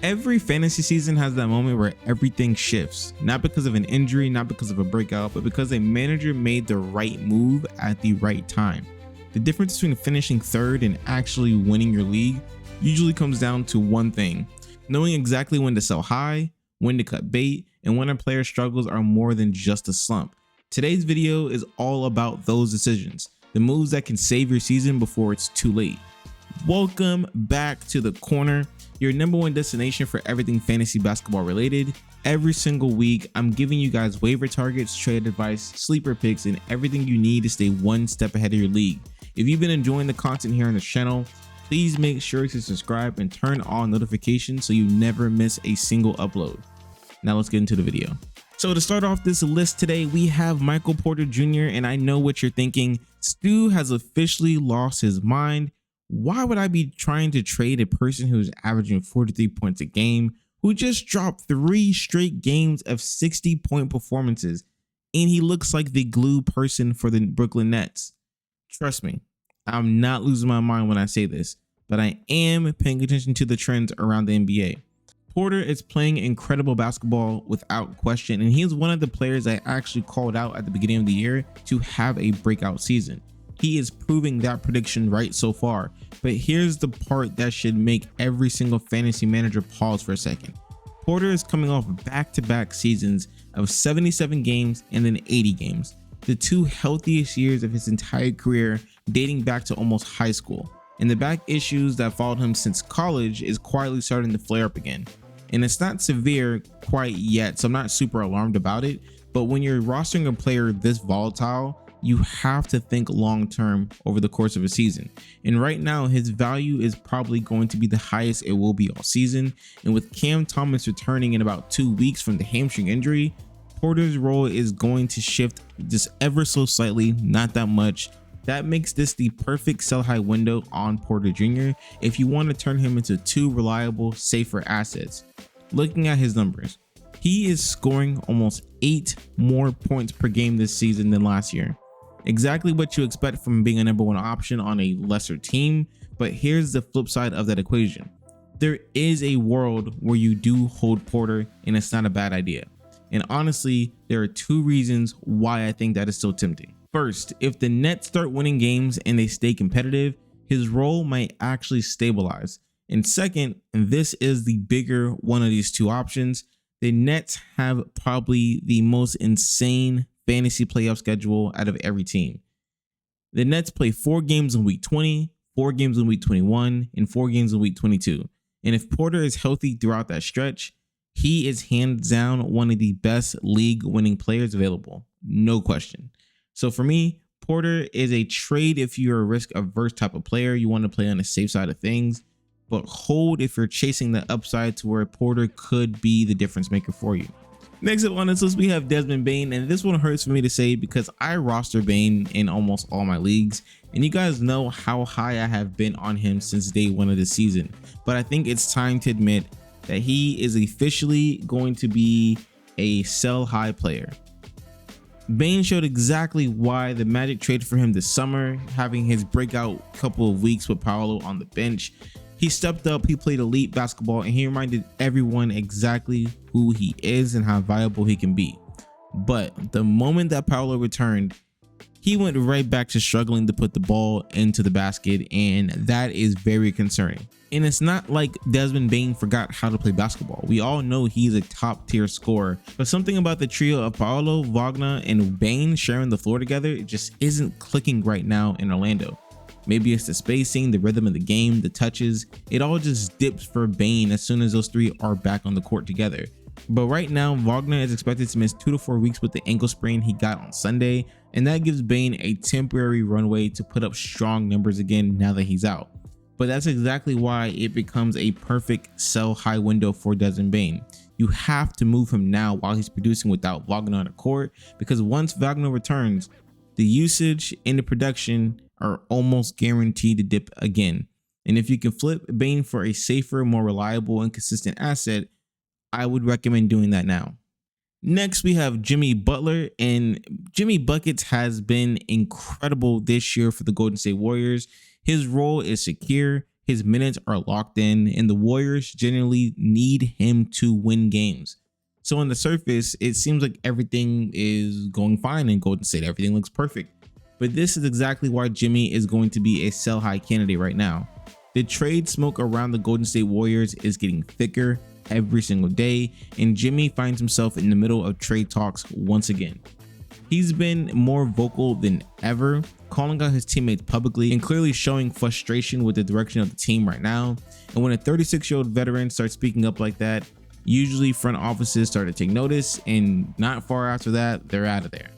Every fantasy season has that moment where everything shifts, not because of an injury, not because of a breakout, but because a manager made the right move at the right time. The difference between finishing third and actually winning your league usually comes down to one thing: knowing exactly when to sell high, when to cut bait, and when a player's struggles are more than just a slump. Today's video is all about those decisions, the moves that can save your season before it's too late. Welcome back to the corner, your #1 destination for everything fantasy basketball related. Every single week, I'm giving you guys waiver targets, trade advice, sleeper picks, and everything you need to stay one step ahead of your league. If you've been enjoying the content here on the channel, please make sure to subscribe and turn on notifications so you never miss a single upload. Now let's get into the video. So to start off this list today, we have Michael Porter Jr. And I know what you're thinking. Stu has officially lost his mind. Why would I be trying to trade a person who's averaging 43 points a game, who just dropped 3 straight games of 60-point performances, and he looks like the glue person for the Brooklyn Nets? Trust me, I'm not losing my mind when I say this, but I am paying attention to the trends around the NBA. Porter is playing incredible basketball without question, and he is one of the players I actually called out at the beginning of the year to have a breakout season. He is proving that prediction right so far, but here's the part that should make every single fantasy manager pause for a second. Porter is coming off back-to-back seasons of 77 games and then 80 games, the 2 healthiest years of his entire career dating back to almost high school. And the back issues that followed him since college is quietly starting to flare up again. And it's not severe quite yet, so I'm not super alarmed about it, but when you're rostering a player this volatile, you have to think long term over the course of a season. And right now, his value is probably going to be the highest it will be all season. And with Cam Thomas returning in about 2 weeks from the hamstring injury, Porter's role is going to shift just ever so slightly, not that much. That makes this the perfect sell high window on Porter Jr. if you want to turn him into 2 reliable, safer assets. Looking at his numbers, he is scoring almost 8 more points per game this season than last year. Exactly what you expect from being a #1 option on a lesser team, but here's the flip side of that equation. There is a world where you do hold Porter, and it's not a bad idea. And honestly, there are 2 reasons why I think that is so tempting. First, if the Nets start winning games and they stay competitive, his role might actually stabilize. And second, and this is the bigger one of these 2 options, the Nets have probably the most insane fantasy playoff schedule out of every team. The Nets play 4 games in week 20, 4 games in week 21, and 4 games in week 22. And if Porter is healthy throughout that stretch, he is hands down one of the best league winning players available. No question. So for me, Porter is a trade if you're a risk averse type of player. You want to play on the safe side of things, but hold if you're chasing the upside to where Porter could be the difference maker for you. Next up on this list, we have Desmond Bane, and this one hurts for me to say because I roster Bane in almost all my leagues, and you guys know how high I have been on him since day 1 of the season. But I think it's time to admit that he is officially going to be a sell high player. Bane showed exactly why the Magic traded for him this summer, having his breakout couple of weeks with Paolo on the bench. He stepped up, he played elite basketball, and he reminded everyone exactly who he is and how valuable he can be. But the moment that Paolo returned, he went right back to struggling to put the ball into the basket, and that is very concerning. And it's not like Desmond Bane forgot how to play basketball. We all know he's a top tier scorer, but something about the trio of Paolo, Wagner, and Bane sharing the floor together, it just isn't clicking right now in Orlando. Maybe it's the spacing, the rhythm of the game, the touches. It all just dips for Bane as soon as those 3 are back on the court together. But right now, Wagner is expected to miss 2 to 4 weeks with the ankle sprain he got on Sunday, and that gives Bane a temporary runway to put up strong numbers again now that he's out. But that's exactly why it becomes a perfect sell high window for Desmond Bane. You have to move him now while he's producing without Wagner on the court, because once Wagner returns, the usage and the production are almost guaranteed to dip again. And if you can flip Bane for a safer, more reliable and consistent asset, I would recommend doing that now. Next, we have Jimmy Butler, and Jimmy Buckets has been incredible this year for the Golden State Warriors. His role is secure, His minutes are locked in, and the Warriors generally need him to win games. So on the surface, it seems like everything is going fine in Golden State. Everything looks perfect. But this is exactly why Jimmy is going to be a sell high candidate right now. The trade smoke around the Golden State Warriors is getting thicker every single day, and Jimmy finds himself in the middle of trade talks once again. He's been more vocal than ever, calling out his teammates publicly and clearly showing frustration with the direction of the team right now. And when a 36-year-old veteran starts speaking up like that, usually front offices start to take notice, and not far after that, they're out of there.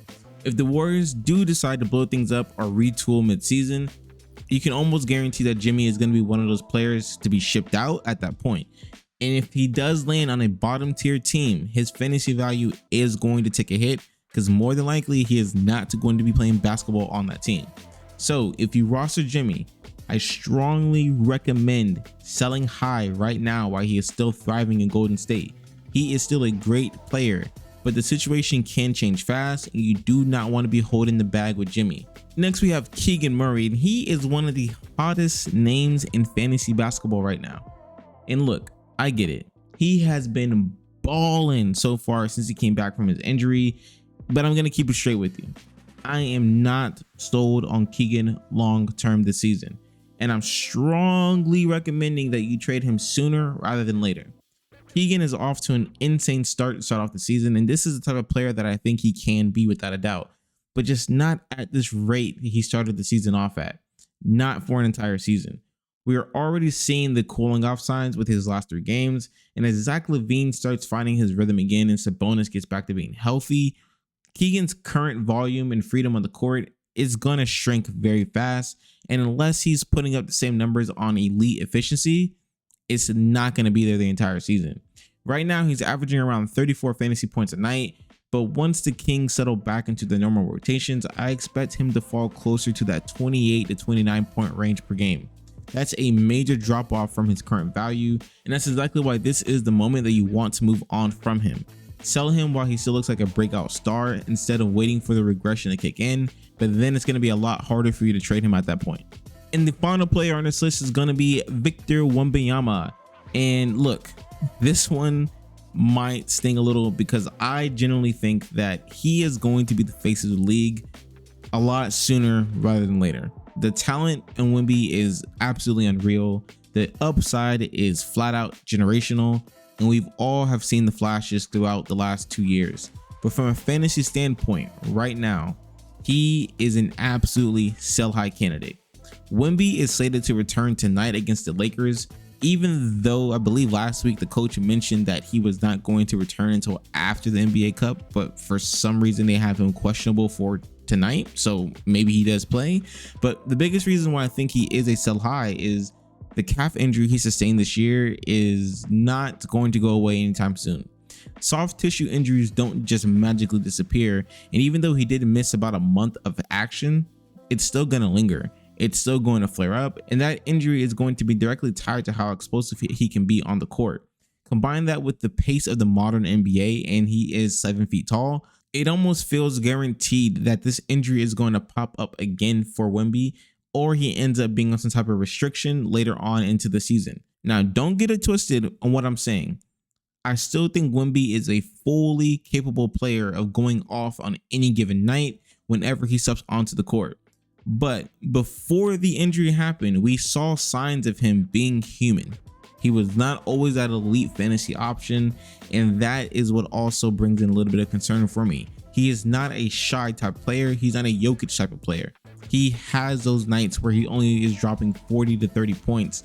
If the Warriors do decide to blow things up or retool mid-season, you can almost guarantee that Jimmy is going to be one of those players to be shipped out at that point. And if he does land on a bottom tier team, his fantasy value is going to take a hit, because more than likely he is not going to be playing basketball on that team. So if you roster Jimmy, I strongly recommend selling high right now while he is still thriving in Golden State. He is still a great player, but the situation can change fast, and you do not want to be holding the bag with Jimmy. Next, we have Keegan Murray, and he is one of the hottest names in fantasy basketball right now. And look, I get it. He has been balling so far since he came back from his injury, but I'm going to keep it straight with you. I am not sold on Keegan long term this season, and I'm strongly recommending that you trade him sooner rather than later. Keegan is off to an insane start to start off the season, and this is the type of player that I think he can be without a doubt, but just not at this rate he started the season off at, not for an entire season. We are already seeing the cooling off signs with his last 3 games, and as Zach LaVine starts finding his rhythm again and Sabonis gets back to being healthy, Keegan's current volume and freedom on the court is going to shrink very fast, and unless he's putting up the same numbers on elite efficiency, it's not going to be there the entire season. Right now, he's averaging around 34 fantasy points a night, but once the Kings settle back into the normal rotations, I expect him to fall closer to that 28 to 29 point range per game. That's a major drop off from his current value, and that's exactly why this is the moment that you want to move on from him. Sell him while he still looks like a breakout star instead of waiting for the regression to kick in, but then it's going to be a lot harder for you to trade him at that point. And the final player on this list is going to be Victor Wembanyama. And look, this one might sting a little because I genuinely think that he is going to be the face of the league a lot sooner rather than later. The talent in Wemby is absolutely unreal. The upside is flat out generational, and we've all have seen the flashes throughout the last 2 years. But from a fantasy standpoint, right now, he is an absolutely sell high candidate. Wemby is slated to return tonight against the Lakers, even though I believe last week the coach mentioned that he was not going to return until after the NBA Cup, but for some reason they have him questionable for tonight, so maybe he does play. But the biggest reason why I think he is a sell high is the calf injury he sustained this year is not going to go away anytime soon. Soft tissue injuries don't just magically disappear, and even though he did miss about a month of action, it's still going to linger. It's still going to flare up, and that injury is going to be directly tied to how explosive he can be on the court. Combine that with the pace of the modern NBA, and he is 7 feet tall, it almost feels guaranteed that this injury is going to pop up again for Wemby, or he ends up being on some type of restriction later on into the season. Now, don't get it twisted on what I'm saying. I still think Wemby is a fully capable player of going off on any given night whenever he steps onto the court. But before the injury happened, we saw signs of him being human. He was not always that elite fantasy option, and that is what also brings in a little bit of concern for me. He is not a shy type player. He's not a Jokic type of player. He has those nights where he only is dropping 40 to 30 points,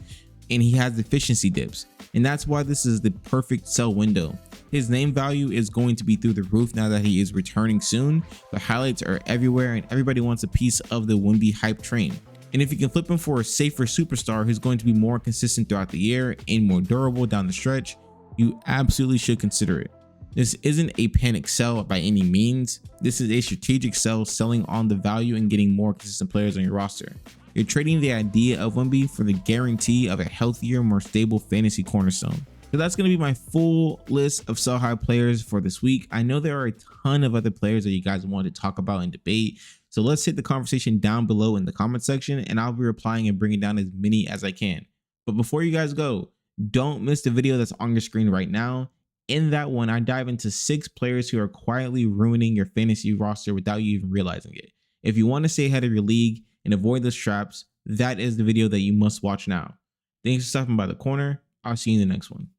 and he has efficiency dips. And that's why this is the perfect sell window. His name value is going to be through the roof now that he is returning soon. The highlights are everywhere, and everybody wants a piece of the Wemby hype train. And if you can flip him for a safer superstar who's going to be more consistent throughout the year and more durable down the stretch, you absolutely should consider it. This isn't a panic sell by any means. This is a strategic sell, selling on the value and getting more consistent players on your roster. You're trading the idea of Wemby for the guarantee of a healthier, more stable fantasy cornerstone. So that's going to be my full list of sell high players for this week. I know there are a ton of other players that you guys want to talk about and debate. So let's hit the conversation down below in the comment section, and I'll be replying and bringing down as many as I can. But before you guys go, don't miss the video that's on your screen right now. In that one, I dive into 6 players who are quietly ruining your fantasy roster without you even realizing it. If you want to stay ahead of your league and avoid those traps, that is the video that you must watch now. Thanks for stopping by the corner. I'll see you in the next one.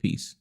Peace.